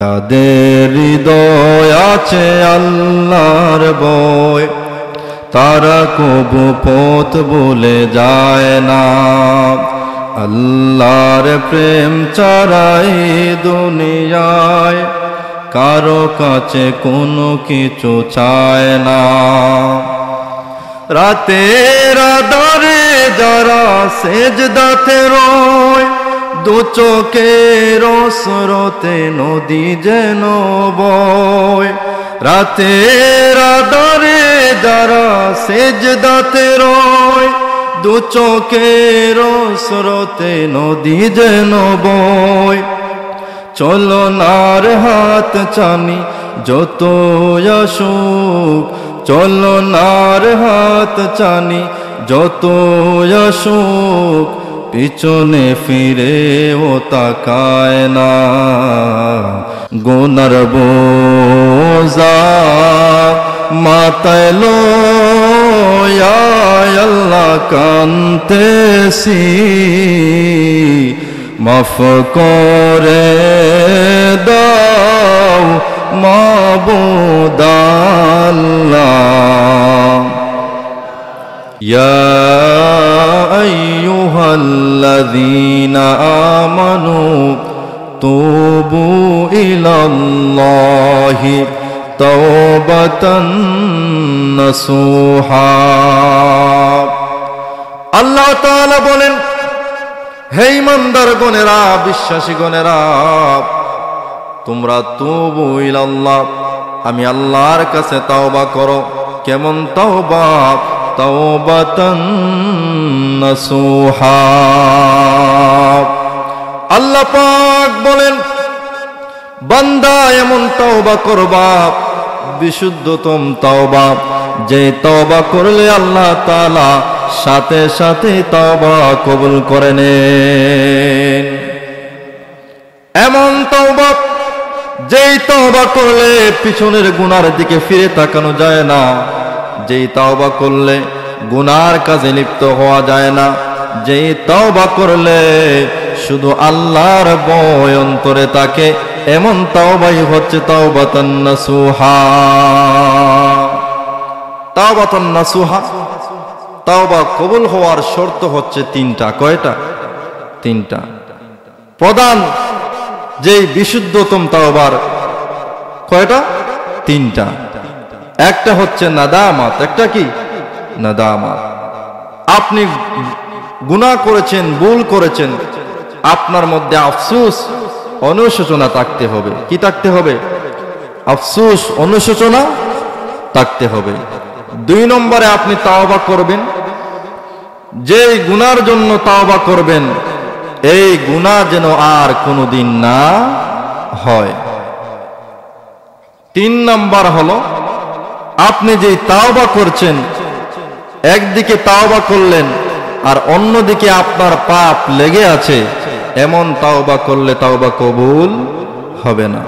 যাদের হৃদয় আছে আল্লাহর ভয়, তারা কবু পথ ভুলে যায় না। আল্লাহর প্রেম ছাড়াই দুনিয়ায় কারো কাছে কোনো কিছু চায় না। রাতের আঁধারে যারা সেজদাতে রয়, দু চোখের স্রোতে নদী যেন বয়। রাতের আঁধারে যারা সেজদাতে রয়, দু চোখের স্রোতে নদী যেন বয়। চলনার হাত চানি যত আসুক, চলনার হাত চানি যত আসুক, পিছনে ফিরেও তাকায় না। গুনার বোঝা মাথায় লইয়া আল্লাহ কাঁদতেছি, মাফ করে দাও মাবুদ আল্লাহ। ইয়া আইয়ুহাল্লাযীনা আমানু তুবু ইলাল্লাহি তাওবাতান নাসুহা। আল্লাহ তাআলা বলেন, হে ঈমানদারগণেরা, বিশ্বাসীগণেরা, তোমরা তুবু ইলাল্লাহ, আমি আল্লাহর কাছে তাওবা করো। কেমন তাওবা? তাওবাতান নাসুহা। আল্লাহ পাক বলেন, বান্দা এমন তাওবা করবা, বিশুদ্ধতম তাওবা, যে তাওবা করলে আল্লাহ তাআলা সাথে সাথে তাওবা কবুল করে নেন। এমন তাওবা যেই তাওবা করলে পিছনের গুনার দিকে ফিরে তাকানো যায় না, যেই তাওবা করলে গুনার কাজে লিপ্ত হওয়া যায় না, যেই তাওবা করলে শুধু আল্লাহর ভয় অন্তরে থাকে, এমন তাওবাই হচ্ছে তাওবাতান নাসুহা। তাওবাতান নাসুহা, তাওবা কবুল হওয়ার শর্ত হচ্ছে তিনটা। কয়টা? তিনটা। প্রধান যেই বিশুদ্ধতম তাওবার কয়টা? তিনটা। একটা হচ্ছে নাদামাত। একটা কি? নাদামাত। আপনি গুনাহ করেছেন, ভুল করেছেন, আপনার মধ্যে আফসোস অনুশোচনা থাকতে হবে। কি থাকতে হবে? আফসোস অনুশোচনা থাকতে হবে। দুই নম্বরে আপনি তাওবা করবেন, যেই গুনার জন্য তাওবা করবেন এই গুনাহ যেন আর কোনোদিন না হয়। তিন নাম্বার হলো, আপনি যেই তাওবা করছেন, একদিকে তাওবা করলেন আর অন্যদিকে আপনার পাপ লেগে আছে, এমন তাওবা করলে তাওবা কবুল হবে না।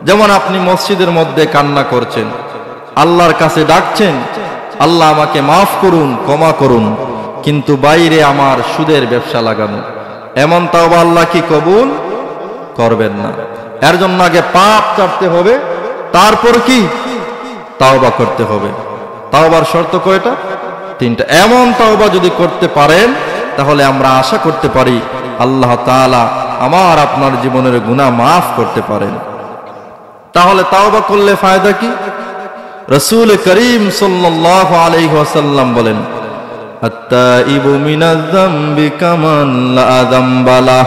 যেমন আপনি মসজিদের মধ্যে কান্না করছেন, আল্লাহর কাছে ডাকছেন, আল্লাহ আমাকে মাফ করুন, ক্ষমা করুন, কিন্তু বাইরে আমার সুদের ব্যবসা লাগানো, এমন তাওবা আল্লাহ কি কবুল করবেন না। এর জন্য আগে পাপ ছাড়তে হবে, তারপর কি তাওবা করতে হবে। তাওবার শর্ত কয়টা? তিনটা। এমন তাওবা যদি করতে পারেন, তাহলে আমরা আশা করতে পারি আল্লাহ তাআলা আমার আপনার জীবনের গুনাহ মাফ করতে পারেন। তাহলে তাওবা করলে ফায়দা কি? রাসূল করিম সাল্লাল্লাহু আলাইহি ওয়াসাল্লাম বলেন, আত-তাইবু মিনাজ যামবি কামান লা যামবা লাহ।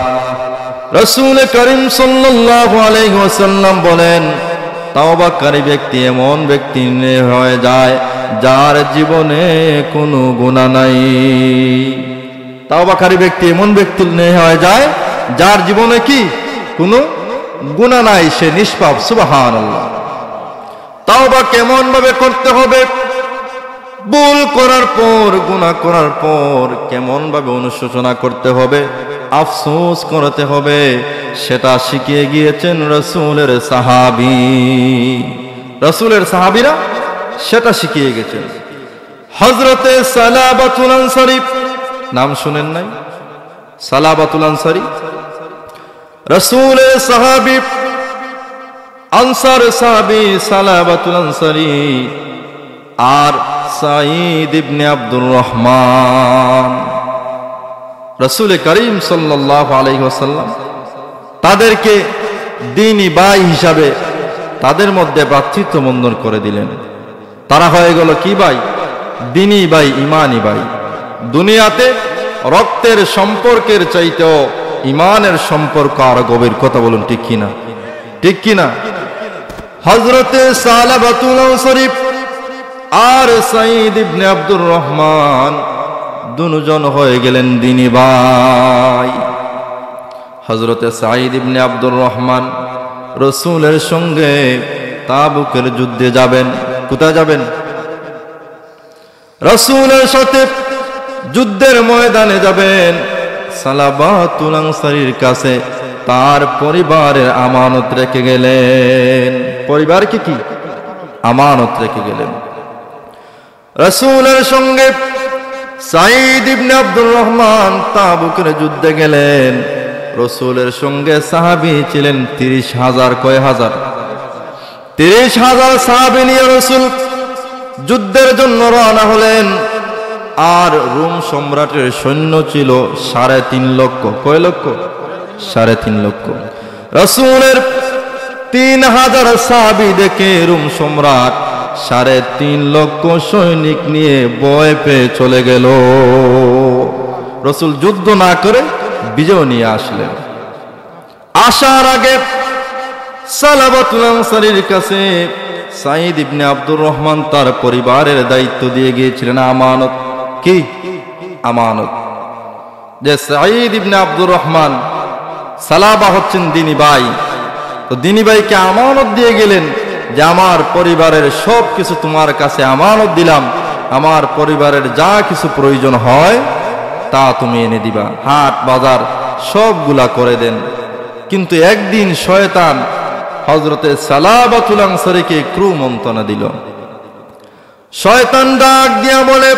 রাসূল করিম সাল্লাল্লাহু আলাইহি ওয়াসাল্লাম বলেন, তাওবাকারী ব্যক্তি এমন ব্যক্তি হয়ে যায় যার জীবনে কোনো গুনাহ নাই। তাওবাকারী ব্যক্তি এমন ব্যক্তি হয়ে যায় যার জীবনে কি কোনো গুনাহ নাই, সে নিষ্পাপ। সুবহানাল্লাহ। তাওবা কেমন ভাবে করতে হবে? ভুল করার পর, গুনাহ করার পর কেমন ভাবে অনুশোচনা করতে হবে, আফসোস করতে হবে, সেটা শিখিয়ে গিয়েছেন রাসূলের সাহাবী। রাসূলের সাহাবীরা সেটা শিখিয়ে গেছেন। হযরতে সালাবাতুল আনসারী, নাম শুনেন নাই? সালাবাতুল আনসারী রাসূলের সাহাবী, আনসার সাহাবী সালাবাতুল আনসারী আর সাঈদ ইবনে আব্দুর রহমান। রাসূল করিম সাল্লাল্লাহু আলাইহি ওয়াসাল্লাম তাদেরকে দ্বীনী ভাই হিসাবে তাদের মধ্যে ভ্রাতৃত্ব বন্ধন করে দিলেন। তারা হয়ে গেল কি ভাই? দ্বীনী ভাই, ঈমানী ভাই। দুনিয়াতে রক্তের সম্পর্কের চাইতেও ঈমানের সম্পর্ক আরো গভীর। কথা বলুন ঠিক কিনা? ঠিক কিনা? হযরতে সালাবাতুল আনসারী আর সাঈদ ইবনে আব্দুর রহমান দুজন হয়ে গেলেন দ্বীনী ভাই। হযরতে সাঈদ ইবনে আব্দুর রহমান রাসূলের সঙ্গে তাবুকের যুদ্ধে যাবেন। কোথায় যাবেন? রাসূলের সাথে যুদ্ধের ময়দানে যাবেন। সালাবাতুল আনসারীর কাছে তার পরিবারের আমানত রেখে গেলেন। পরিবারকে কি আমানত রেখে গেলেন। রাসূলের সঙ্গে সাঈদ ইবনে আব্দুর রহমান তাবুকের যুদ্ধে গেলেন। রাসূলের সঙ্গে সাহাবী ছিলেন 30,000। কয় হাজার? 30,000 সাহাবী নিয়ে রাসূল যুদ্ধের জন্য রওনা হলেন। আর রোম সম্রাটের সৈন্য ছিল 3.5 লক্ষ। কয় লক্ষ? 3.5 লক্ষ। রাসূলের 3,000 সাহাবী দেখে রোম সম্রাট 3.5 লক্ষ সৈনিক নিয়ে ভয় পেয়ে চলে গেল। রাসূল যুদ্ধ না করে বিজয় নিয়ে আসলেন। আসার আগে সালাবাতুল আনসারীর কাছে সাঈদ ইবনে আব্দুর রহমান তার পরিবারের দায়িত্ব দিয়ে গিয়েছিলেন আমানত। কি আমানত? যে সাঈদ ইবনে আব্দুর রহমান সালাবা হচ্ছেন দ্বীনী ভাই, তো দ্বীনী ভাইকে আমানত দিয়ে গেলেন যে আমার পরিবারের সব কিছু তোমার কাছে আমানত দিলাম, আমার পরিবারের যা কিছু প্রয়োজন হয় তা তুমি এনে দিবা, হাট বাজার সবগুলা করে দেন। কিন্তু একদিন শয়তান হযরতে সালাবাতুল আনসারীকে ক্রু মন্ত্রণা দিল। শয়তান ডাক দিয়া বলে,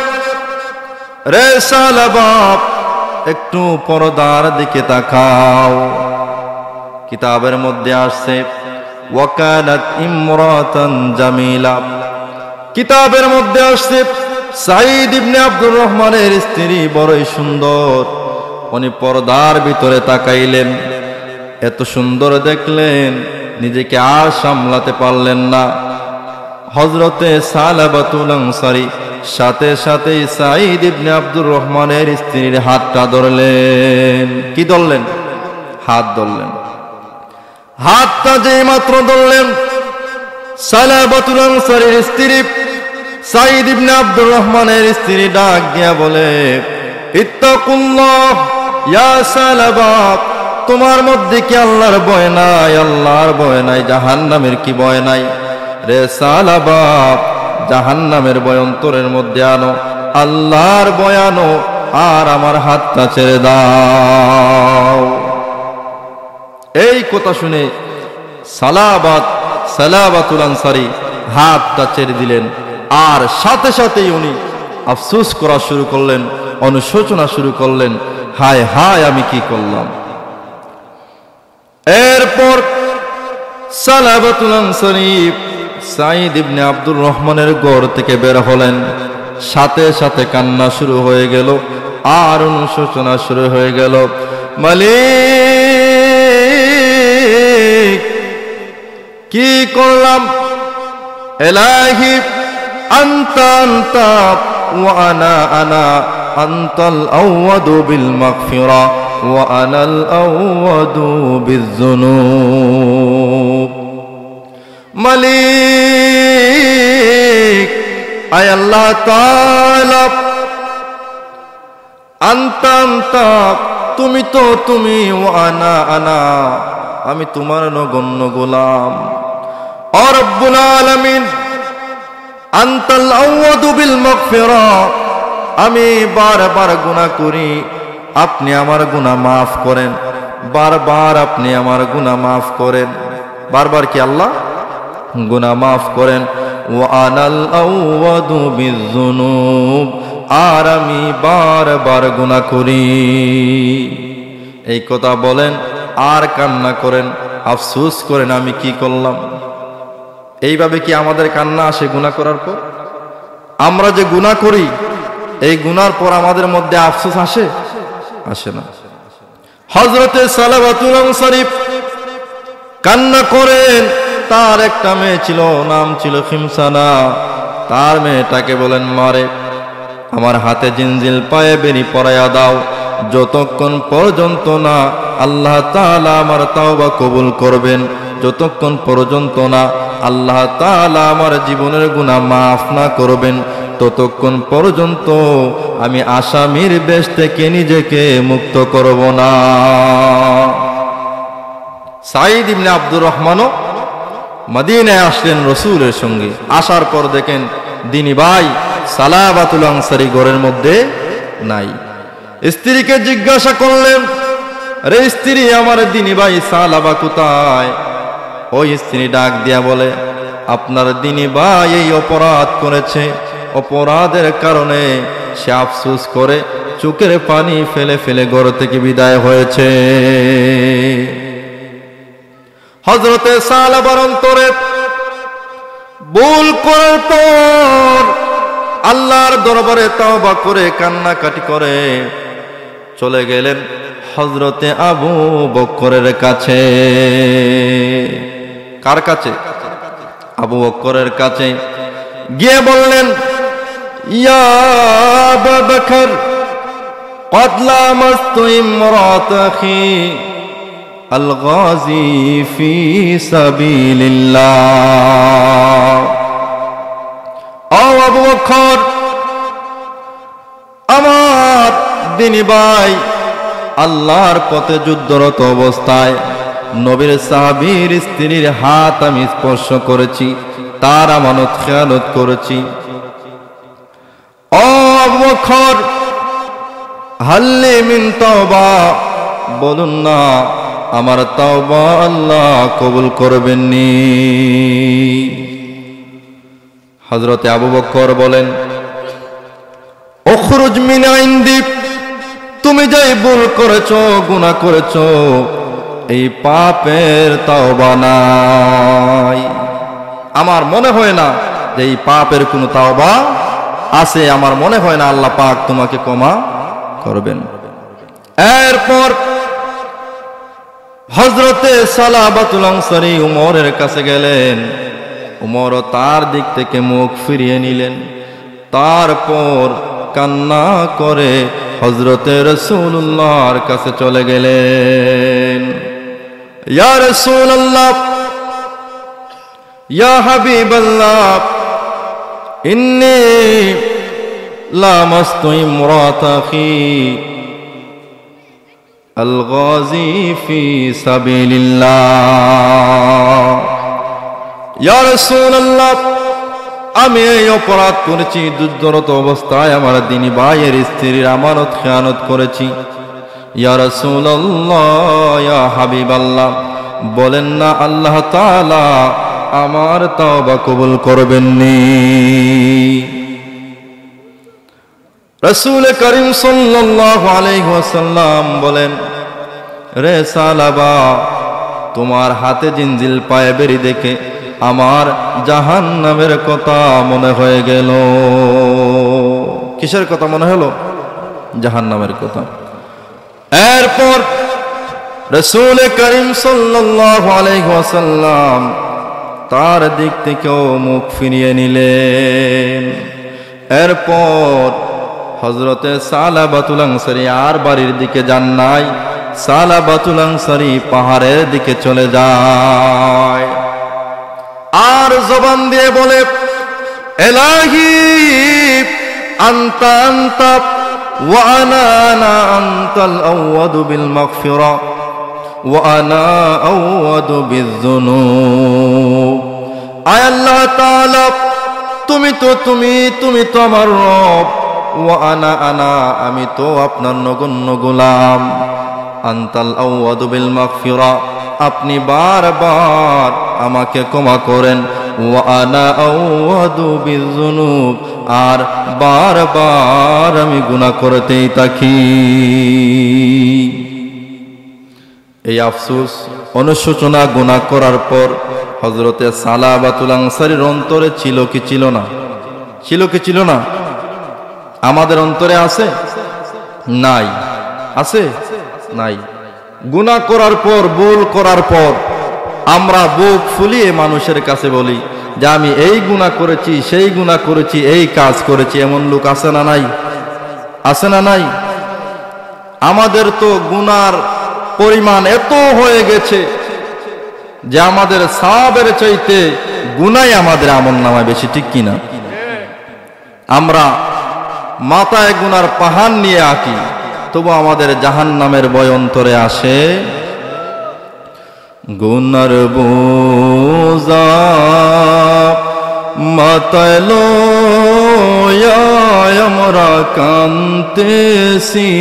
রে সালাবা, একটু পর্দার দিকে তাকাও। কিতাবের মধ্যে আসছে ওয়াকানাত ইমরাতান জামিলা। কিতাবের মধ্যে আসছে সাঈদ ইবনে আব্দুর রহমানের স্ত্রী বড়ই সুন্দর। উনি পর্দার ভিতরে তাকাইলেন, এত সুন্দর দেখলেন নিজেকে আর সামলাতে পারলেন না। হযরতে সালাবাতুল আনসারী সাথে সাথে সাঈদ ইবনে আব্দুর রহমানের স্ত্রীর হাতটা ধরলেন। কি ধরলেন? হাত ধরলেন। হাতটা যেই মাত্র ধরলেন, সালাবাতুল আনসারীর স্ত্রী সাঈদ ইবনে আব্দুর রহমানের স্ত্রী ডাক দিয়া বলে, ইত্তাকুল্লাহ ইয়া সালাবা, তোমার মধ্যে কি আল্লাহর ভয় নাই? আল্লাহর ভয় নাই, জাহান্নামের কি ভয় নাই? রে সালাবা, জাহান্নামের ভয় অন্তরের মধ্যে আনো, আল্লাহর ভয় আনো, আর আমার হাতটা ছেড়ে দাও। এই কথা শুনে সালাবাতুল আনসারী হাতটা ছেড়ে দিলেন। আর সাথে সাথেই উনি আফসোস করা শুরু করলেন, অনুশোচনা শুরু করলেন, হায় হায় আমি কি করলাম। এরপর সালাবাতুল আনসারী সাঈদ ইবনে আব্দুর রহমানের ঘর থেকে বের হলেন। সাথে সাথে কান্না শুরু হয়ে গেল, আর অনুশোচনা শুরু হয়ে গেল। মালিক, কি করলাম? ইলাহি আনতা আনতা ওয়া আনা আনা, আনতাল আওয়াদু বিল মাগফিরা ওয়া আনাল আওয়াদু বিযুনুব। মালিক, আয় আল্লাহ তাআলা, আনতা আনতা, তুমি তো তুমি, ওয়া আনা আনা, আমি তোমার নগণ্য গোলাম। ও রব্বুল আলামিন, আনতাল আওয়াদু বিল মাগফিরা, আমি বারবার গুনাহ করি, আপনি আমার গুনাহ মাফ করেন। বারবার আপনি আমার গুনাহ মাফ করেন। বারবার কি আল্লাহ গুনাহ মাফ করেন। ওয়া আনাল আওয়াদু বিযুনুব, আর আমি বারবার গুনাহ করি। এই কথা বলেন আর কান্না করেন, আফসোস করেন আমি কি করলাম। এইভাবে কি আমাদের কান্না আসে গুনাহ করার পর? আমরা যে গুনাহ করি, এই গুনার পর আমাদের মধ্যে আফসোস আসে? আসে না। হযরতে সালাবাতুল আনসারী কান্না করেন। তার একটা মেয়ে ছিল, নাম ছিল খিমসানা। তার মেয়েটাকে বলেন, মারে আমার হাতে জিনজিল পায়ে বেনি পরাইয়া দাও, যতক্ষণ পর্যন্ত না আল্লাহ তাআলা আমার তাওবা কবুল করবেন, যতক্ষণ পর্যন্ত না আল্লাহ তাআলা আমার জীবনের গুনাহ মাফ না করবেন, ততক্ষণ পর্যন্ত আমি আসামির বেশ থেকে নিজেকে মুক্ত করব না। সাঈদ ইবনে আব্দুর রহমানও মদিনায় আসলেন রাসূলের সঙ্গে। আসার পর দেখেন দিনী ভাই সালাবাতুল আনসারী ঘরের মধ্যে নাই। স্ত্রীকে জিজ্ঞাসা করলেন, রে স্ত্রী, আমার দিনী ভাই সালাবা কোথায়? ওই স্ত্রী ডাক দিয়া বলে, আপনার দিনী ভাই এই অপরাধ করেছে, অপরাধের কারণে সে আফসোস করে চোখের পানি ফেলে ফেলে ঘর থেকে বিদায় হয়েছে। হযরতে সালাবার অন্তরে ভুল করার পর আল্লাহর দরবারে তওবা করে কান্নাকাটি করে চলে গেলেন হযরতে আবু বকরের কাছে। কার কাছে? আবু বকরের কাছে গিয়ে বললেন, ইয়া আবু বকর, قد لامست امرأة أخي الغازي في سبيل الله। আবু বকর, আমার দিনী ভাই আল্লাহর পথে যুদ্ধরত অবস্থায় নবীর সাহাবীর স্ত্রীর হাত আমি স্পর্শ করেছি, তার আমানত খেয়ানত করেছি। ও আবু বকর, হাল্লি মিন তাওবা, বলুন না আমার তাওবা আল্লাহ কবুল করবেননি। হযরতে আবু বকর বলেন, উখরুজ মিন ইনদি, তুমি যেই ভুল করেছো, গুনাহ করেছো, এই পাপের তাওবা নাই। আমার মনে হয় না যে এই পাপের কোনো তাওবা আছে, আমার মনে হয় না আল্লাহ পাক তোমাকে ক্ষমা করবেন। এরপর হযরতে সালাবাতুল আনসারী উমরের কাছে গেলেন। উমরও তার দিক থেকে মুখ ফিরিয়ে নিলেন। তারপর কান্না করে হযরতে রাসূলুল্লাহর কাছে চলে গেলেন। ইয়া রাসূলুল্লাহ, ইয়া হাবিবাল্লাহ, ইন্নী লামাস্তু ইমরাতাকি আল-গাযী ফি সাবিলিল্লাহ। ইয়া রাসূলুল্লাহ, আমি এই অপরাধ করেছি, যুদ্ধরত অবস্থায় আমার দিনী ভাইয়ের স্ত্রীর আমানত খেয়ানত করেছি। ইয়া রাসূলুল্লাহ, ইয়া হাবিবাল্লাহ, বলেন না আল্লাহ তাআলা আমার তওবা কবুল করবেননি? রাসূল করিম সাল্লাল্লাহু আলাইহি ওয়াসাল্লাম বলেন, রে সালাবা, তোমার হাতে জিনজিল পায়ে বেরি দেখে আমার জাহান্নামের কথা মনে হয়ে গেল। কিসের কথা মনে হলো? জাহান্নামের কথা। এরপর রাসূল করিম সাল্লাল্লাহু আলাইহি ওয়াসাল্লাম তার দিক থেকেও মুখ ফিরিয়ে নিলেন। এরপর হযরতে সালাবাতুল আনসারী আর বাড়ির দিকে যান নাই, সালাবাতুল আনসারী পাহাড়ের দিকে চলে যায়। আর জবান দিয়ে বলে, ইলাহি আনতা আনতা ওয়া আনা আনা, আনতাল আওয়াদু বিল মাগফিরা ওয়া আনা আওয়াদু বিয-যুনুব। আয় আল্লাহ তাআলা, তুমি তো আমার রব, ওয়া আনা আনা, আমি তো আপনার নগণ্য গোলাম। আনতাল আওয়াদু বিল মাগফিরা, আপনি বারবার আমাকে ক্ষমা করেন। ওয়া আনা আওয়াদু বিয-যুনুব, আর বারবার আমি গুনাহ করতেই থাকি। এই আফসোস অনুশোচনা গুনাহ করার পর হযরতে সালাবাতুল আনসারীর অন্তরে ছিল কি ছিল না? ছিল কি ছিল না? আমাদের অন্তরে আছে? নাই। আছে? নাই। গুনাহ করার পর, ভুল করার পর আমরা বুক ফুলিয়ে মানুষের কাছে বলি যে আমি এই গুনাহ করেছি, সেই গুনাহ করেছি, এই কাজ করেছি। এমন লোক আছে না নাই? আছে না নাই? আমাদের তো গুনার পরিমাণ এত হয়ে গেছে যে আমাদের সওয়াবের চাইতে গুনাহই আমাদের আমলনামায় বেশি, ঠিক কিনা? আমরা মাথায় গুনার পাহাড় নিয়ে আঁকি, তবু আমাদের জাহান্নামের ভয় অন্তরে আসে। গুনার বোঝা মাথায় লইয়া আমরা কাঁদতেছি,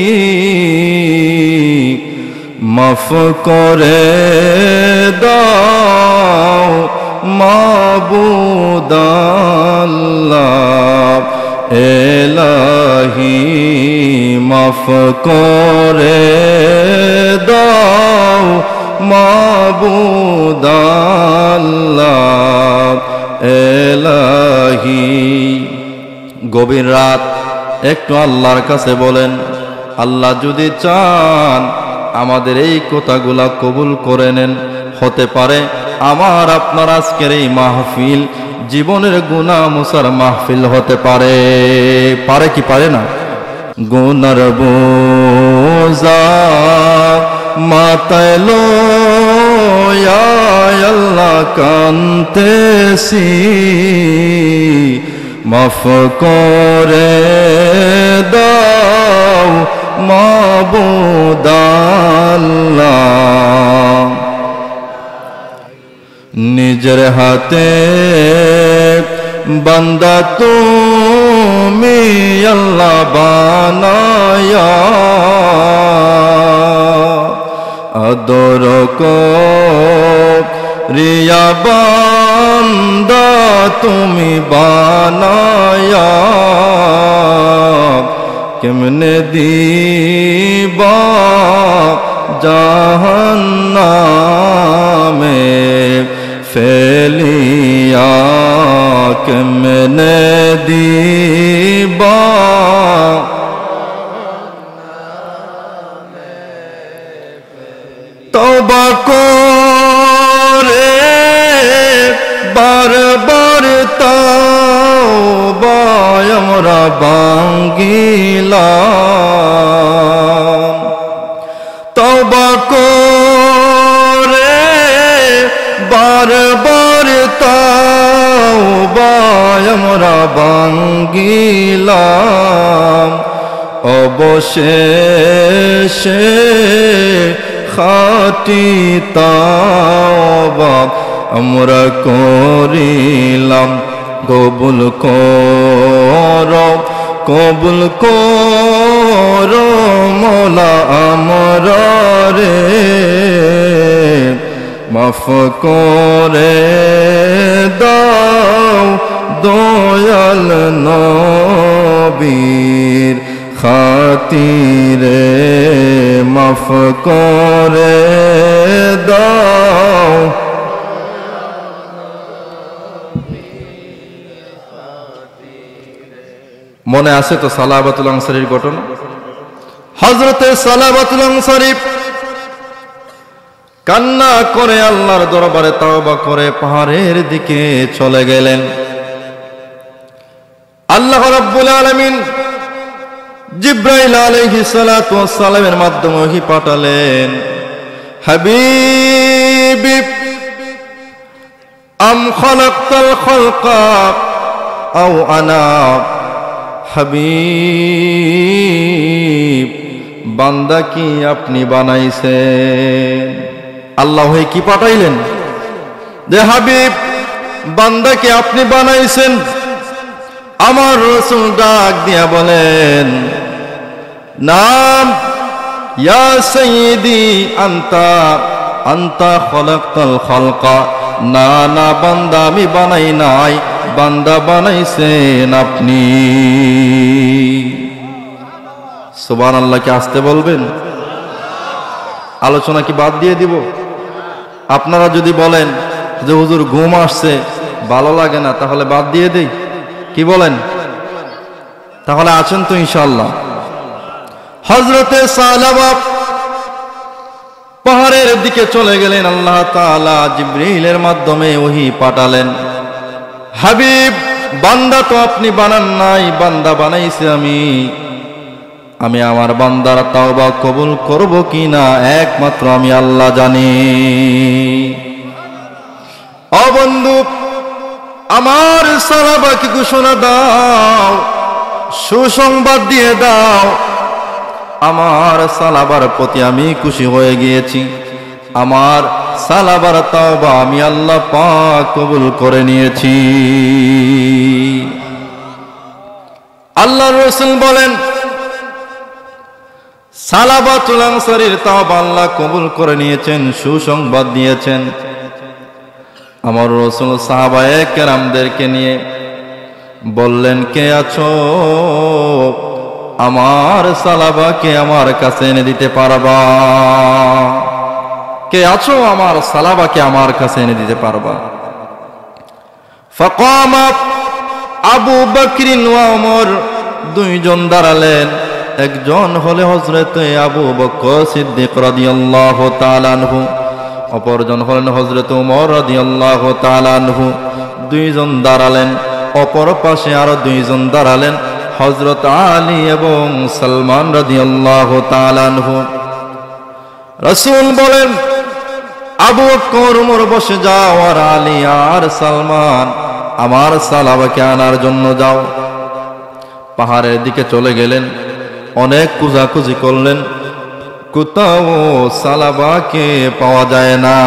মাফ করে দাও মাবুদ আল্লাহ, এলাহি মাফ করে দাও মাবুদ আল্লাহ, এলাহি। গভীর রাত একটু আল্লাহর কাছে বলেন, আল্লাহ যদি চান আমাদের এই কথাগুলা কবুল করে নেন, হতে পারে আমার আপনার আজকের এই মাহফিল জীবনের গুনাহ মুসার মাহফিল হতে পারে। পারে কি পারে না? গুনার বোঝা মাথায় লইয়া আল্লাহ কাঁদতেছি, মাফ করে দাও মাবুদ আল্লাহ। নিজের হাতে বান্দা তুমি আল্লাহ বানায়া, আদর করিয়া বান্দা তুমি বানায়া, কেমনে দিবা জাহান্নামে ফেলিয়া, কেমনে দিবা তওবা করে বারবার তওবা আমরা ভাঙ্গিলাম, তওবা করে বারবার তওবা আমরা ভাঙ্গিলাম, অবশেষে খাঁটি তওবা আমরা করিলাম। কবুল করো, কবুল করো মওলা আমরা রে, মাফ করে দাও দয়াল নবীর খাতিরে, মাফ করে দাও। মনে আছে তো সালাবাতুল আনসারীর ঘটনা? হযরতে সালাবাতুল আনসারী কান্না করে আল্লাহর দরবারে তওবা করে পাহাড়ের দিকে চলে গেলেন। আল্লাহ রাব্বুল আলামিন জিবরাইল আলাইহিস সালাতু ওয়াস সালামের মাধ্যমে ওহী পাঠালেন, হাবিবি আম খালাকতাল খালকা আও আনা, হাবিব বান্দা কি আপনি বানাইছেন? আল্লাহ কি পাঠাইলেন যে হাবিব বান্দাকে আপনি বানাইছেন? আমার রাসূল ডাক দিয়া বলেন, নাম ইয়া সাইয়্যিদি আনতা আনতা খালাকতাল খালকা, না না বান্দা আমি বানাই নাই, বান্দা বানাইছেন আপনি। সুবহানাল্লাহ কি আসতে বলবেন? আলোচনা কি বাদ দিয়ে দিব? আপনারা যদি বলেন যে হুজুর ঘুম আসছে, ভালো লাগে না, তাহলে বাদ দিয়ে দেই, কি বলেন? তাহলে আছেন তো ইনশাআল্লাহ। হযরতে সালাবা পাহাড়ের দিকে চলে গেলেন। আল্লাহ তাআলা জিবরীলের মাধ্যমে ওহী পাঠালেন, হাবিব, বান্দা তো আপনি বানান নাই, বান্দা বানাইছি আমি আমার বান্দার তাওবা কবুল করব কিনা একমাত্র আমি আল্লাহ জানি। ও বন্ধু, আমার সালাবাকে ঘোষণা দাও, সুসংবাদ দিয়ে দাও, আমার সালাবার প্রতি আমি খুশি হয়ে গিয়েছি, আমার সালাবার তাওবা আমি আল্লাহ পাক কবুল করে নিয়েছি। আল্লাহর রাসূল বলেন, সালাবাতুল আনসারীর তাওবা আল্লাহ কবুল করে নিয়েছেন, সুসংবাদ দিয়েছেন। আমার রাসূল সাহাবায়ে কেরামদেরকে নিয়ে বললেন, কে আছো আমার সালাবাকে আমার কাছে এনে দিতে পারবা? কে আছো আমার সালাবাকে আমার কাছে এনে দিতে পারবা? ফাকামা আবু বকর ওয়া ওমর, দুইজন দাঁড়ালেন। একজন হলে হযরতে আবু বকর সিদ্দিক রাদিয়াল্লাহু তাআলা আনহু, অপরজন হলেন হযরত ওমর রাদিয়াল্লাহু তাআলা আনহু। দুইজন দাঁড়ালেন, অপর পাশে আরো দুইজন দাঁড়ালেন, হযরত আলী এবং সালমান রাদিয়াল্লাহু তাআলা আনহু। রাসূল বলেন, আবু বকর ওমর বসে যাও, আর আলী আর সালমান আমার সালাবাকে আনার জন্য যাও। পাহাড়ের দিকে চলে গেলেন, অনেক খোঁজাখুঁজি করলেন, কোথাও সালাবাকে পাওয়া যায় না।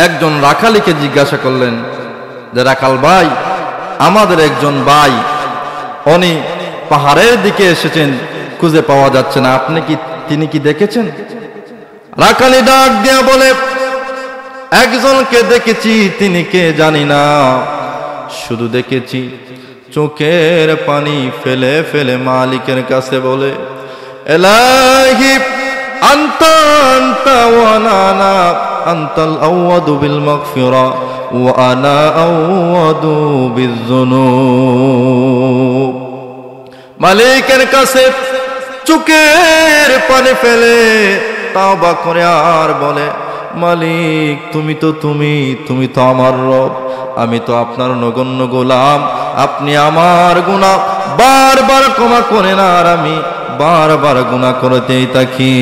একজন রাখালিকে জিজ্ঞাসা করলেন যে, রাখাল ভাই, আমাদের একজন ভাই উনি পাহাড়ের দিকে এসেছেন, খুঁজে পাওয়া যাচ্ছে না, তিনি কি দেখেছেন? রাখালি ডাক দিয়া বলে, একজনকে দেখেছি, তিনি কে জানি না, শুধু দেখেছি চোখের পানি ফেলে ফেলে মালিকের কাছে বলে, ইলাহি আনতা আনতা ওয়া আনা আনতাল আওয়াদু বিল মাগফিরা ওয়া আনা আওয়াদু বিযুনুব। মালিকের কাছে চোখের পানি ফেলে তাওবা করে আর বলে, মালিক, তুমি তো আমার রব, আমি তো আপনার নগণ্য গোলাম, আপনি আমার গুনাহ বারবার ক্ষমা করেন, আর আমি বারবার গুনাহ করতেই থাকি।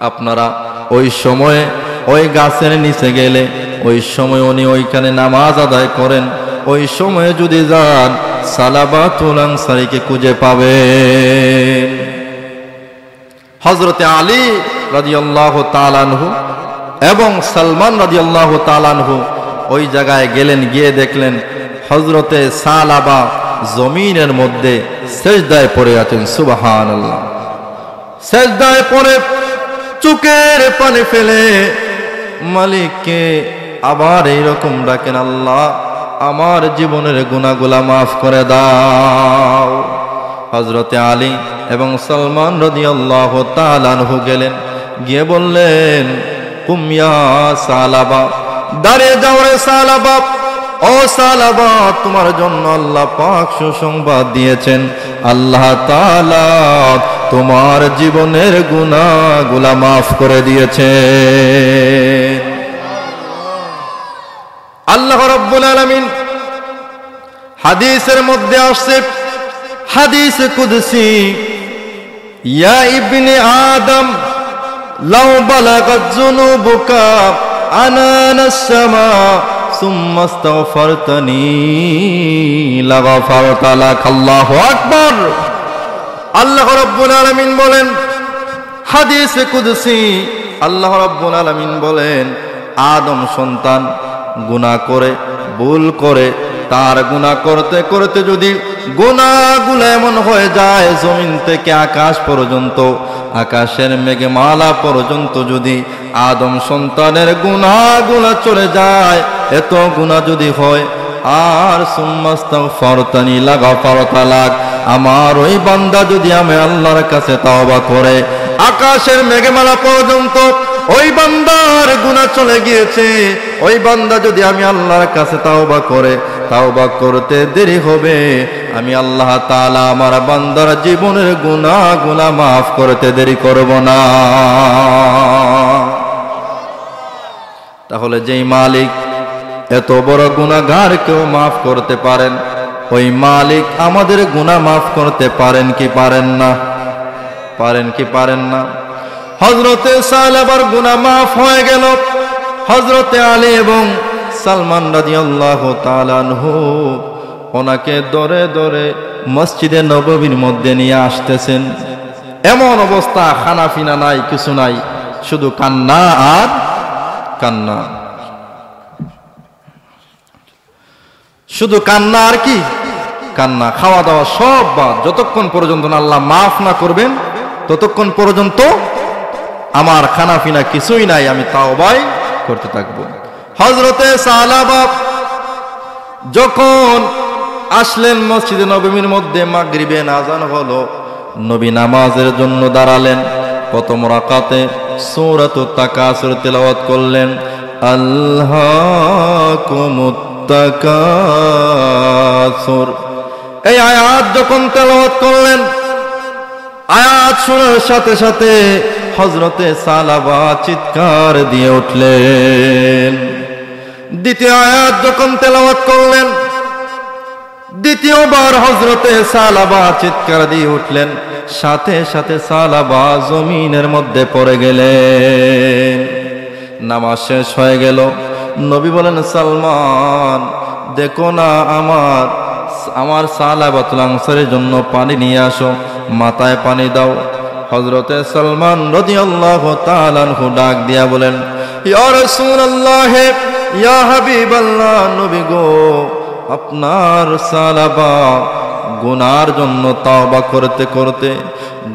আপনারা ওই সময়ে ওই গাছের নিচে গেলে, ওই সময় উনি ওইখানে নামাজ আদায় করেন, ওই সময়ে যদি যান সালাবাতুল আনসারীকে খুঁজে পাবেন। হযরতে আলী রাদিয়াল্লাহু তাআলা আনহু এবং সালমান রাদিয়াল্লাহু তাআলা আনহু ওই জায়গায় গেলেন, গিয়ে দেখলেন হযরতে সালাবা জমিনের মধ্যে সিজদায় পড়ে আছেন। সুবহানাল্লাহ। সিজদায় পড়ে চোখের পানি ফেলে মালিককে আবার এইরকম ডাকেন, আল্লাহ, আমার জীবনের গুনাহগুলা মাফ করে দাও। হযরতে আলী এবং সালমান রাদিয়াল্লাহু তাআলা আনহু গেলেন, গিয়ে বললেন, কুম ইয়া সালাবা, দাঁড়িয়ে যাও রে সালাবা, ও সালাবা, তোমার জন্য আল্লাহ পাক সুসংবাদ দিয়েছেন, আল্লাহ তাআলা তোমার জীবনের গুনাহগুলা মাফ করে দিয়েছেন। আল্লাহ রাব্বুল আলামিন হাদিসের মধ্যে আসছে, হাদিস কুদসি, ইয়া ইবনে আদম লাউ বালাগাত যুনুবুকা আনানাস সামা সুম্মা আস্তাগফারতানি লাগাফারতু লাক। আল্লাহু আকবার। আল্লাহ রাব্বুল আলামিন বলেন, হাদিস কুদসি, আল্লাহ রাব্বুল আলামিন বলেন, আদম সন্তান গুনাহ করে, ভুল করে, তার গুনাহ করতে করতে যদি গুনাহগুলো এমন হয়ে যায়, জমিন থেকে আকাশ পর্যন্ত, আকাশের মেঘমালা পর্যন্ত যদি আদম সন্তানের গুনাহগুলো চলে যায়, এত গুনাহ যদি হয়, আর সুম্মাস্তাগফারতানি লাগাফারতু লাক, আমার ওই বান্দা যদি আমি আল্লাহর কাছে তাওবা করে আকাশের মেঘমালা পর্যন্ত ওই বান্দার গুনাহ চলে গিয়েছে, ওই বান্দা যদি আমি আল্লাহর কাছে তাওবা করে, তাওবা করতে দেরি হবে, আমি আল্লাহ তাআলা আমার বান্দার জীবনের গুনাহগুলো মাফ করতে দেরি করব না। তাহলে যেই মালিক এত বড় গুনাহগারকেও মাফ করতে পারেন, ওই মালিক আমাদের গুনাহ মাফ করতে পারেন কি পারেন না? পারেন কি পারেন না? হযরতে সালাবার গুনাহ মাফ হয়ে গেল। হযরতে আলী এবং সালমান রাদিয়াল্লাহু তাআলা আনহু ওনাকে দরে দরে মসজিদে নববীর মধ্যে নিয়ে আসতেছেন। এমন অবস্থা, খানা পিনা নাই, কিছু নাই, শুধু কান্না আর কান্না, শুধু কান্না আর কি কান্না। খাওয়া দাওয়া সব বাদ। যতক্ষণ পর্যন্ত আল্লাহ মাফ না করবেন ততক্ষণ পর্যন্ত আমার খানা পিনা কিছুই নাই, আমি তাওবাই করতে থাকবো। হযরতে সালাবা যখন আসলেন মসজিদে নববীর মধ্যে, মাগরিবের আযান হলো, নবী নামাজের জন্য দাঁড়ালেন। প্রথম রাকাতে সূরাতুত তাকাসুর তেলাওয়াত করলেন, আল্লাহকুমুত তাকাসুর। এই আয়াত যখন তেলাওয়াত করলেন, আয়াত শোনার সাথে সাথে হযরতে সালাবা চিৎকার দিয়ে উঠলেন। দ্বিতীয় আয়াত যখন তেলাওয়াত করলেন, দ্বিতীয়বার হযরতে সালাবা চিৎকার দিয়ে উঠলেন, সাথে সাথে সালাবা জমিনের মধ্যে পড়ে গেলেন। নামাজ শেষ হয়ে গেল। নবী বলেন, সালমান দেখো না, আমার সালাবাতুল আনসারের জন্য পানি নিয়ে আসো, মাথায় পানি দাও। হযরতে সালমান রাদিয়াল্লাহু তাআলা আনহু ডাক দিয়া বলেন, ইয়া রাসূলুল্লাহ, ইয়া হাবিবাল্লাহ, নবী গো, আপনার সালাবা গুনার জন্য তাওবা করতে করতে,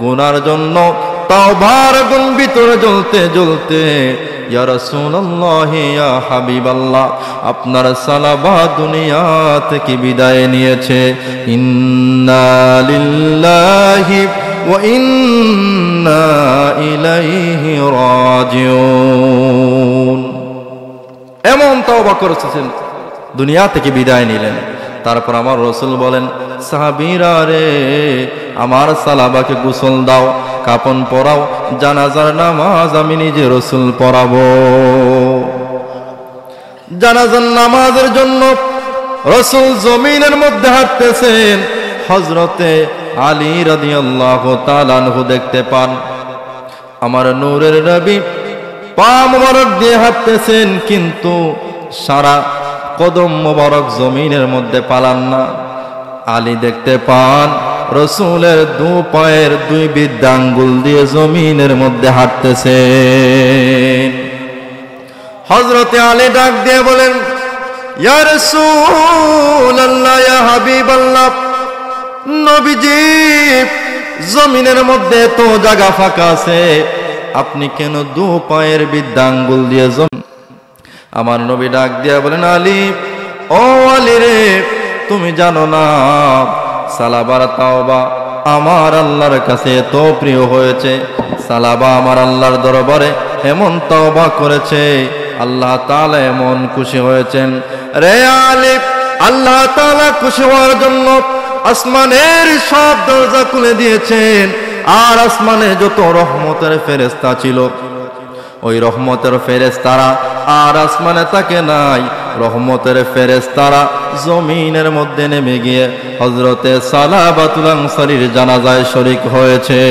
গুনার জন্য তাওবার আগুন ভিতরে জ্বলতে জ্বলতে, ইয়া রাসূলুল্লাহ, ইয়া হাবিবাল্লাহ, আপনার সালাবা দুনিয়া থেকে বিদায় নিয়েছে। ইন্না লিল্লাহি ওয়া ইন্না ইলাইহি রাজিউন। এমন তাওবা করেছেন, দুনিয়া থেকে বিদায় নিলেন। তারপর আমার রাসূল বলেন, সাহাবীরা রে, আমার সালাবাকে গোসল দাও, কাফন পরাও, জানাজার নামাজ আমি নিজে রাসূল পড়াবো। জানাজার নামাজের জন্য রাসূল জমিনের মধ্যে হাঁটতেছেন। হযরতে আলী রাদিয়াল্লাহু তাআলা আনহু দেখতে পান, আমার নূরের নবী পা মোবারক দিয়ে হাঁটতেছেন, কিন্তু সারা কদম মোবারক জমিনের মধ্যে পালান না। আলী দেখতে পান রাসূলের দু পায়ের দুই বৃদ্ধাঙ্গুল দিয়ে জমিনের মধ্যে হাঁটতেছেন। হযরতে আলী ডাক দিয়ে বলেন, ইয়া রাসূলুল্লাহ, ইয়া হাবিবাল্লাহ, নবীজি জমিনের মধ্যে তো জায়গা ফাঁকা আছে, আপনি কেন দু পায়ের বৃদ্ধাঙ্গুল দিয়ে জমিন? আমার নবী ডাক দিয়া বলেন, আলী, ও আলী রে, তুমি জানো না সালাবার তাওবা আমার আল্লাহর কাছে এত প্রিয় হয়েছে। সালাবা আমার আল্লাহর দরবারে এমন তাওবা করেছে, আল্লাহ তাআলা এমন খুশি হয়েছেন। রে আলী, আল্লাহ তাআলা খুশি হওয়ার জন্য আসমানের সব দরজা খুলে দিয়েছেন, আর আসমানে যত রহমতের ফেরেশতা ছিল, ওই রহমতের ফেরেশতারা আর আসমানে থাকে নাই। রহমতের ফেরেশতারা জমিনের মধ্যে নেমে গিয়ে হযরতে সালাবাতুল আনসারীর জানাজায় শরীক হয়েছে।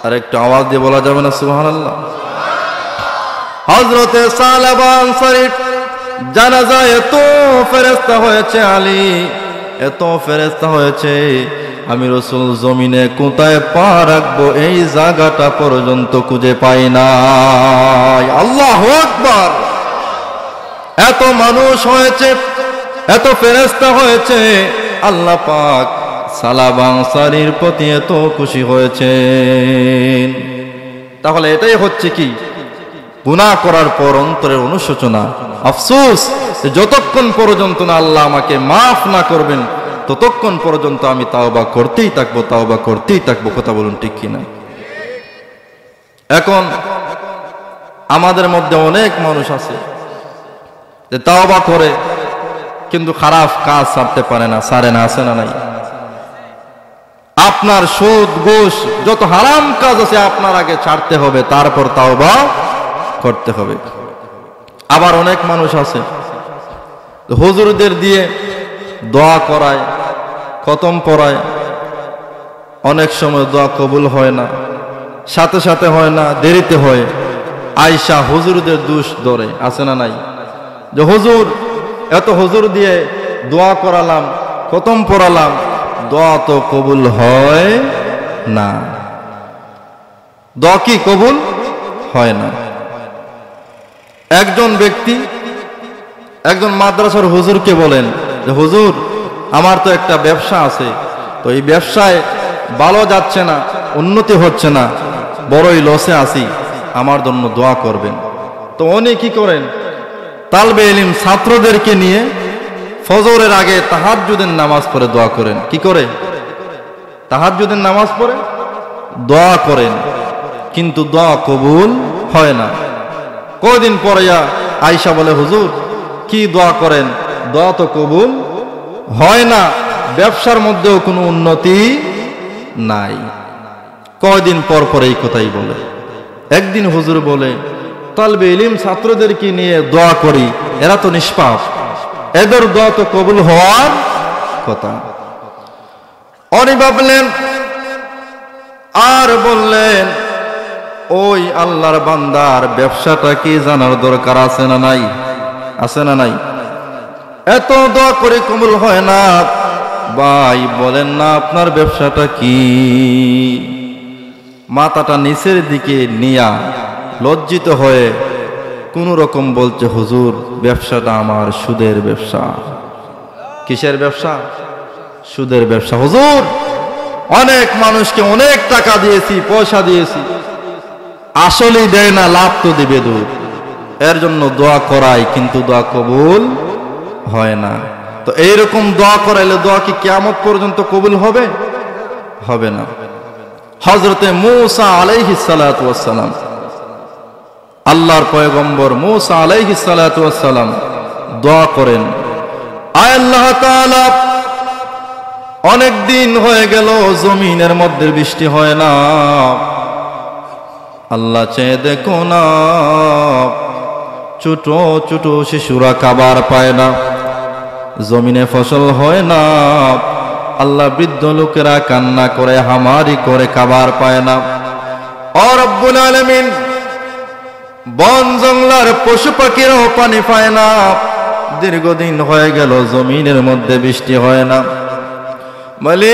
আর একটু আওয়াজ দিয়ে বলা যাবে না সুবহানাল্লাহ? হযরতে সালাবা আনসারীর জানাজায় এত ফেরেশতা হয়েছে আলী, এত ফেরেশতা হয়েছে, আমি রাসূল জমিনে কোথায় পা রাখবো এই জায়গাটা পর্যন্ত খুঁজে পাই নাই। আল্লাহু আকবার! এত মানুষ হয়েছে, এত ফেরেশতা হয়েছে, আল্লাহ পাক সালাবা আনসারীর প্রতি এত খুশি হয়েছেন। তাহলে এটাই হচ্ছে কি? গুনাহ করার পর অন্তরের অনুশোচনা, আফসোস, যতক্ষণ পর্যন্ত না আল্লাহ আমাকে মাফ না করবেন ততক্ষণ পর্যন্ত আমি তাওবা করতেই থাকবো, তাওবা করতেই থাকবো। কথা বলুন ঠিক কিনা? এখন আমাদের মধ্যে অনেক মানুষ আছে যে তাওবা করে কিন্তু খারাপ কাজ ছাড়তে পারে না, ছাড়ে না, আছে না নাই? আপনার সুদ ঘুষ যত হারাম কাজ আছে আপনার আগে ছাড়তে হবে, তারপর তাওবা করতে হবে। আবার অনেক মানুষ আছে হুজুরদের দিয়ে দোয়া করায়, খতম পড়ায়, অনেক সময় দোয়া কবুল হয় না, সাথে সাথে হয় না, দেরিতে হয়। আয়সা হুজুরদের দোষ ধরে, আছে না নাই? যে হুজুর এত হুজুর দিয়ে দোয়া করালাম, খতম পড়ালাম, দোয়া তো কবুল হয় না। দোয়া কি কবুল হয় না? একজন ব্যক্তি একজন মাদ্রাসার হুজুরকে বলেন যে হুজুর আমার তো একটা ব্যবসা আছে, তো এই ব্যবসায় ভালো যাচ্ছে না, উন্নতি হচ্ছে না, বড়ই লসে আছি, আমার জন্য দোয়া করবেন। তো উনি কি করেন, তালবে ইলম ছাত্রদেরকে নিয়ে ফজরের আগে তাহাজ্জুদের নামাজ পড়ে দোয়া করেন। কি করে? তাহাজ্জুদের নামাজ পড়ে দোয়া করেন, কিন্তু দোয়া কবুল হয় না। কয়দিন পরে আয়েশা বলে হুজুর কি দোয়া করেন, দোয়া তো কবুল হয় না, ব্যবসার মধ্যেও কোনো উন্নতি নাই। কয়দিন পর পর এই কথাই বলে। একদিন হুজুর বলে তালবে ইলম ছাত্রদেরকে নিয়ে দোয়া করি, এরা তো নিষ্পাপ, এদের দোয়া তো কবুল হওয়ার কথা। উনি ভাবলেন আর বললেন ওই আল্লাহর বান্দার ব্যবসাটা কি জানার দরকার আছে না নাই? আছে না নাই? এত দোয়া করে কবুল হয় না, ভাই বলেন না আপনার ব্যবসাটা কি? মাথাটা নিচের দিকে নিয়া লজ্জিত হয়ে কোন রকম বলছে হুজুর ব্যবসাটা আমার সুদের ব্যবসা। কিসের ব্যবসা? সুদের ব্যবসা। হুজুর অনেক মানুষকে অনেক টাকা দিয়েছি, পয়সা দিয়েছি, আসলেই দেয় না, লাভ তো দিবে দূর, এর জন্য দোয়া করাই কিন্তু দোয়া কবুল হয় না। তো এইরকম দোয়া করাইলে দোয়া কি কিয়ামত পর্যন্ত কবুল হবে? হবে না। হযরতে মূসা আলাইহিস সালাতু ওয়াস সালাম, আল্লাহর পয়গম্বর মূসা আলাইহিস সালাতু ওয়াস সালাম দোয়া করেন, আয় আল্লাহ তাআলা অনেক দিন হয়ে গেল জমিনের মধ্যে বৃষ্টি হয় না, আল্লাহ চেয়ে দেখো না, ছোট ছোট শিশুরা খাবার পায় না, জমিনে ফসল হয় না, আল্লাহ বৃদ্ধ লোকেরা কান্না করে হামারি করে খাবার পায় না। ও রব্বুল আলামিন বন জঙ্গলার পশু পাখিরাও পানি পায় না, দীর্ঘদিন হয়ে গেল জমিনের মধ্যে বৃষ্টি হয় না। মালিক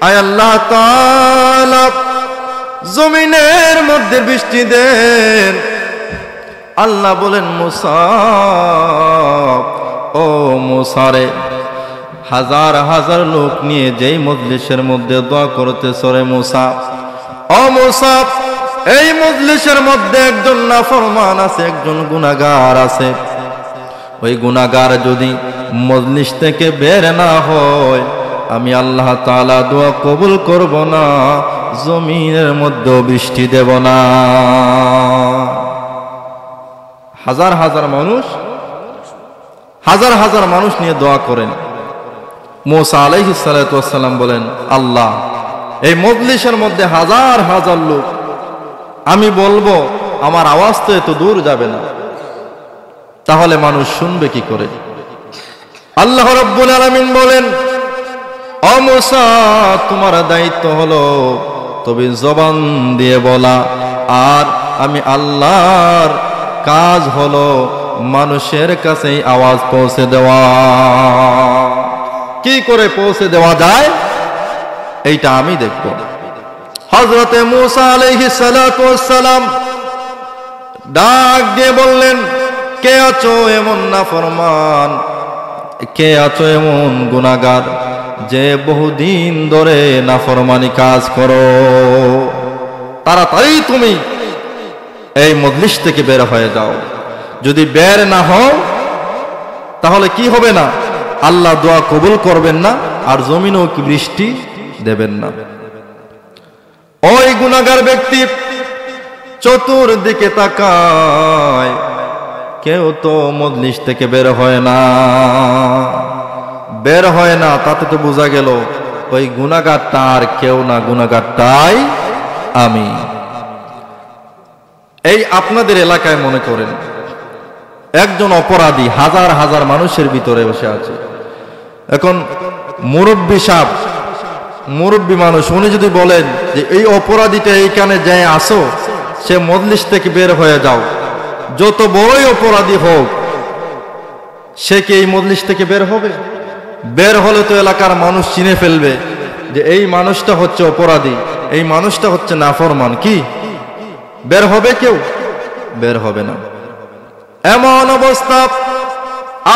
আয় আল্লাহ তাআলা জমিনের মধ্যে বৃষ্টি দেন। আল্লাহ বলেন মূসা, ও মূসা রে, হাজার হাজার লোক নিয়ে যেই মজলিসের মধ্যে দোয়া করতেছ রে মূসা, ও মূসা এই মজলিসের মধ্যে একজন নাফরমান আছে, একজন গুনাহগার আছে। ওই গুনাহগার যদি মজলিস থেকে বের না হয়, আমি আল্লাহ তাআলা দোয়া কবুল করব না, জমিনের মধ্যে বৃষ্টি দেব না। হাজার হাজার মানুষ নিয়ে দোয়া করেন। মূসা আলাইহিস সালাতু ওয়াস সালাম বলেন, আল্লাহ এই মজলিসের মধ্যে হাজার হাজার লোক, আমি বলবো আমার আওয়াজ তো এত দূর যাবে না, তাহলে মানুষ শুনবে কি করে? আল্লাহ রাব্বুল আলামিন বলেন, ও মূসা তোমার দায়িত্ব হলো তবে জবান দিয়ে বলা, আর আমি আল্লাহর কাজ হলো মানুষের কাছে আওয়াজ পৌঁছে দেওয়া। কি করে পৌঁছে দেওয়া যায় এইটা আমি দেখব। হযরতে মূসা আলাইহিস সালাতু ওয়াস সালাম ডাক দিয়ে বললেন, কে আছো এমন নাফরমান, কে আছো এমন গুনাহগার যে বহুদিন ধরে নাফরমানি কাজ করো, তাড়াতাড়ি তুমি এই মজলিস থেকে বের হয়ে যাও। যদি বের না হও তাহলে কি হবে না, আল্লাহ দোয়া কবুল করবেন না, আর জমিনেও কি বৃষ্টি দেবেন না। ওই গুনাহগার ব্যক্তি চতুর্দিকে তাকায়, কেউ তো মজলিস থেকে বের হয় না। তাতে তো বোঝা গেল ওই গুনাহগারটা আর কেউ না, গুনাহগারটাই আমি। এই আপনাদের এলাকায় মনে করেন একজন অপরাধী হাজার হাজার মানুষের ভিতরে বসে আছে। এখন মুরব্বী মানুষ, উনি যদি বলেন যে এই অপরাধীটা এইখানে যায় আসো, সে মজলিস থেকে বের হয়ে যাও, যত বড়ই অপরাধী হোক, সে কি এই মজলিস থেকে বের হবে? বের হলে তো এলাকার মানুষ চিনে ফেলবে যে এই মানুষটা হচ্ছে অপরাধী, এই মানুষটা হচ্ছে নাফরমান। কি বের হবে? কেউ বের হবে না। এমন অবস্থা।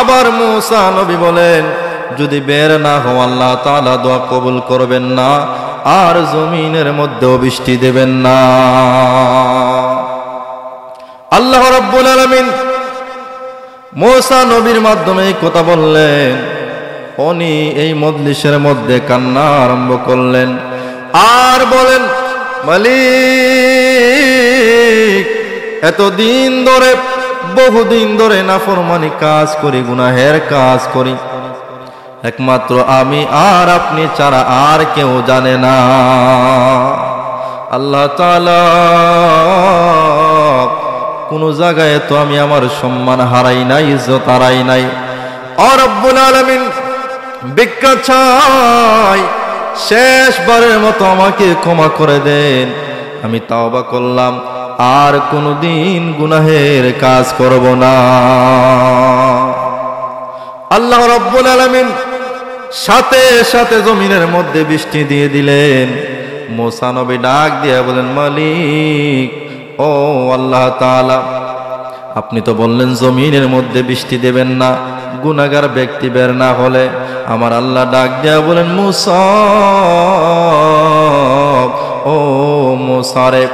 আবার মুসা নবী বলেন, যদি বের না হও আল্লাহ তাআলা দোয়া কবুল করবেন না, আর জমিনের মধ্যেও বৃষ্টি দেবেন না। আল্লাহ রাব্বুল আলামিন মুসা নবীর মাধ্যমে এই কথা বললেন। উনি এই মজলিসের মধ্যে কান্না আরম্ভ করলেন আর বলেন, মালিক, এতদিন ধরে, বহুদিন ধরে নাফরমানি কাজ করি, গুনাহের কাজ করি, একমাত্র আমি আর আপনি ছাড়া আর কেউ জানে না। আল্লাহ তাআলা, কোন জায়গায় তো আমি আমার সম্মান হারাই নাই, ইজ্জত হারাই নাই। আর রব্বুল আলামিন ভিক্ষা চাই, শেষবারের মতো আমাকে ক্ষমা করে দেন। আমি তাওবা করলাম, আর কোনদিন গুনাহের কাজ করব না। আল্লাহ রাব্বুল আলামিন সাথে সাথে জমিনের মধ্যে বৃষ্টি দিয়ে দিলেন। মুসা নবী ডাক দিয়ে বলেন, মালিক, ও আল্লাহ তাআলা, আপনি তো বললেন জমিনের মধ্যে বৃষ্টি দেবেন না গুনাহগার ব্যক্তি বের না হলে। আমার আল্লাহ ডাক দিয়া বলেন, মুসা, ও মুসা রে,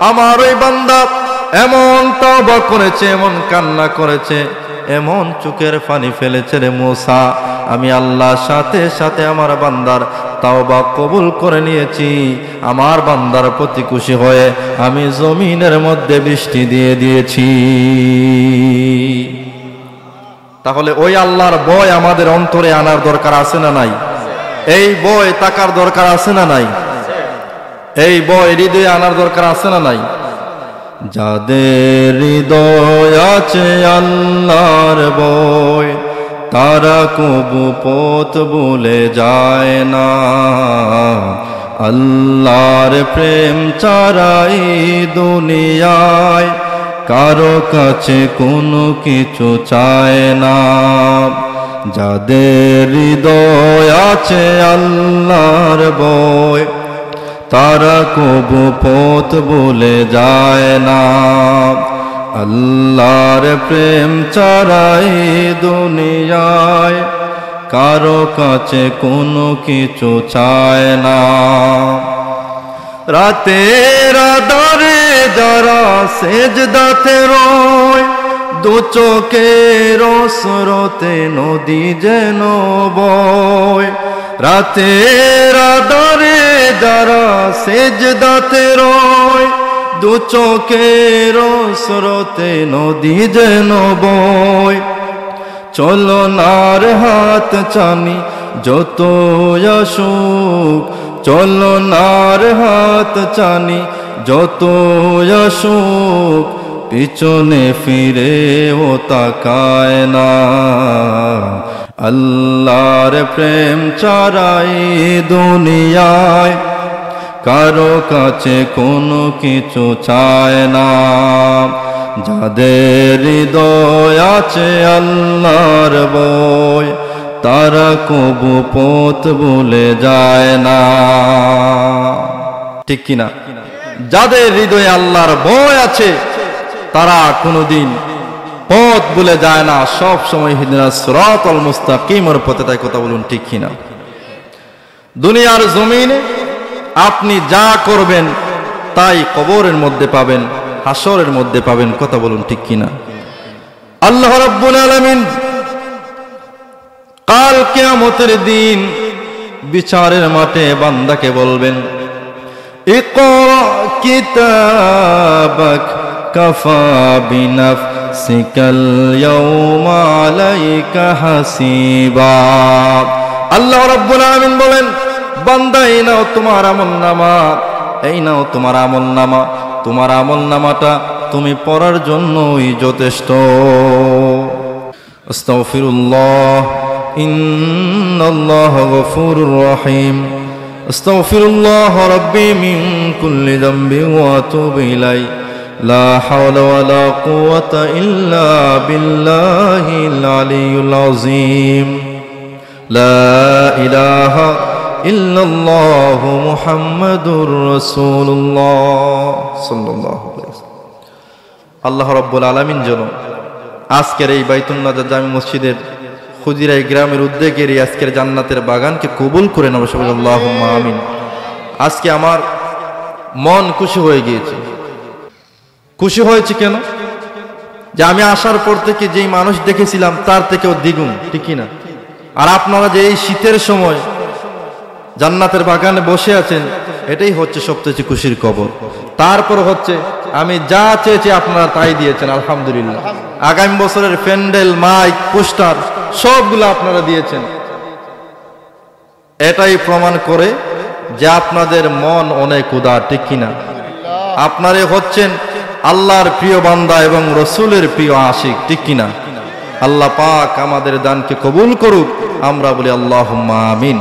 আমার ওই বান্দা এমন তওবা করেছে, এমন কান্না করেছে, এমন চোখের পানি ফেলেছে রে মুসা, আমি আল্লাহ সাথে সাথে আমার বান্দার তাওবা কবুল করে নিয়েছি। আমার বান্দার প্রতি খুশি হয়ে আমি জমিনের মধ্যে বৃষ্টি দিয়ে দিয়েছি। তাহলে ওই আল্লাহর ভয় আমাদের অন্তরে আনার দরকার আছে না নাই? এই ভয় থাকার দরকার আছে না নাই? এই ভয় হৃদয়ে আনার দরকার আছে না নাই? যাদের হৃদয় আছে আল্লাহর ভয়, তারা কবু পথ ভুলে যায় না। আল্লাহর প্রেম ছাড়াই দুনিয়ায় কারো কাছে কোনো কিছু চায় না। যাদের হৃদয় আছে আল্লাহর ভয়, তারা কবু পথ ভুলে যায় না। আল্লাহর প্রেম ছাড়াই দুনিয়ায় কারো কাছে কোনো কিছু চায় না। রাতের আঁধারে যারা সেজদাতে রয়, দু চোখের স্রোতে নদী যেন বয়। রাতের আঁধারে যারা সেজদাতে রয়, দু চোখের স্রোতে নদী যেন বয়। চলনার হাত চানি যত আসুক, চলনার হাত চানি যত আসুক, পিছনে ফিরে ও তাকায় না। আল্লাহর প্রেম ছাড়াই দুনিয়ায় কারো কাছে কোনো কিছু চায় না। যাদের হৃদয় আছে আল্লাহর ভয়, তারা কবু পথ ভুলে যায় না। ঠিক কিনা? যাদের হৃদয়ে আল্লাহর ভয় আছে তারা কোনোদিন পথ ভুলে যায় না, সব সময় ইহদিনাস সিরাতাল মুস্তাকিমের পথে তাই। কথা বলুন ঠিক কিনা? দুনিয়ার জমিনে আপনি যা করবেন তাই কবরের মধ্যে পাবেন, হাসরের মধ্যে পাবেন। কথা বলুন ঠিক কিনা? আল্লাহ রাব্বুল আলামিন কাল কিয়ামতের দিন বিচারের মাঠে বান্দাকে বলবেন, ইকরা কিতাবাক কাফা বিনাফসিকাল ইয়াওমা আলাইকা হাসিবা। আল্লাহ রাব্বুল আলামিন বলেন, বান্দা এই নাও তোমার আমলনামা, এই নাও তোমার আমলনামা, তোমার আমলনামাটা তুমি পড়ার জন্যই যথেষ্ট। আস্তাগফিরুল্লাহ ইন্নাল্লাহা গফুরুর রহিম। আস্তাগফিরুল্লাহ রাব্বি মিন কুল্লি যামবিন ওয়া আতুবু ইলাইহি লা হাওলা ওয়ালা কুওয়াতা ইল্লা বিল্লাহিল আলিয়্যিল আযীম। লা ইলাহা ইল্লাল্লাহু মুহাম্মাদুর রাসূলুল্লাহ সাল্লাল্লাহু আলাইহি ওয়াসাল্লাম। আল্লাহ রাব্বুল আলামিন যেন আজকের এই বাইতুন নাজার জামি মসজিদের খুদিরাই গ্রামের উদ্যোগের এই আজকের জান্নাতের বাগানকে কবুল করে নেব সবাই আল্লাহুম্মা আমিন। আজকে আমার মন খুশি হয়ে গিয়েছে। খুশি হয়েছে কেন? যে আমি আসার পর থেকে যেই মানুষ দেখেছিলাম তার থেকেও দ্বিগুণ, ঠিক না? আর আপনারা যে এই শীতের সময় জান্নাতের বাগানে বসে আছেন, এটাই হচ্ছে সবচেয়ে খুশির খবর। তারপর হচ্ছে আমি যা চেয়েছি আপনারা তাই দিয়েছেন, আলহামদুলিল্লাহ। আগামী বছরের প্যান্ডেল, মাইক, পোস্টার সবগুলো আপনারা দিয়েছেন। এটাই প্রমাণ করে যে আপনাদের মন অনেক উদার, ঠিক কিনা? আপনারা হচ্ছেন আল্লাহর প্রিয় বান্দা এবং রসুলের প্রিয় আশিক, ঠিক কিনা? আল্লাহ পাক আমাদের দানকে কবুল করুক। আমরা বলি আল্লাহুম্মা আমিন।